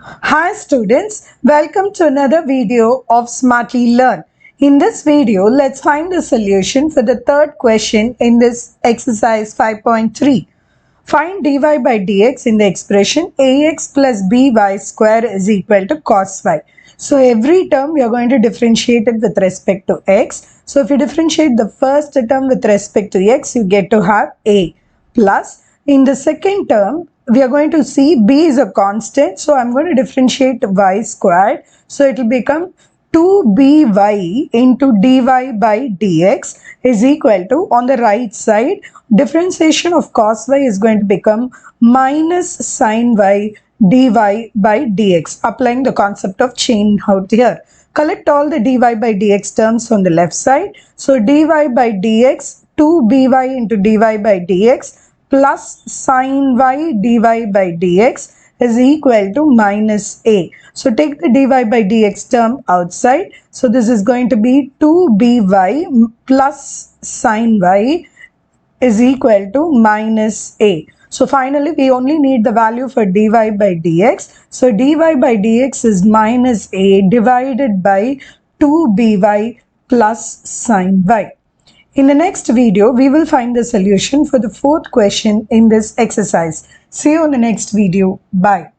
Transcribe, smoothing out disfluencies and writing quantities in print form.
Hi students, welcome to another video of Smartly Learn. In this video, let's find the solution for the third question in this exercise 5.3. Find dy by dx in the expression ax plus by square is equal to cos y. So every term we are going to differentiate it with respect to x. So if you differentiate the first term with respect to x, you get to have a plus. In the second term, we are going to see b is a constant. So I'm going to differentiate y squared. So it will become 2by into dy by dx is equal to, on the right side, differentiation of cos y is going to become minus sin y dy by dx, applying the concept of chain out here. Collect all the dy by dx terms on the left side. So dy by dx, 2by into dy by dx plus sin y dy by dx is equal to minus a. So take the dy by dx term outside. So this is going to be 2by plus sin y is equal to minus a. So finally we only need the value for dy by dx. So dy by dx is minus a divided by 2by plus sin y. In the next video, we will find the solution for the fourth question in this exercise. See you in the next video. Bye.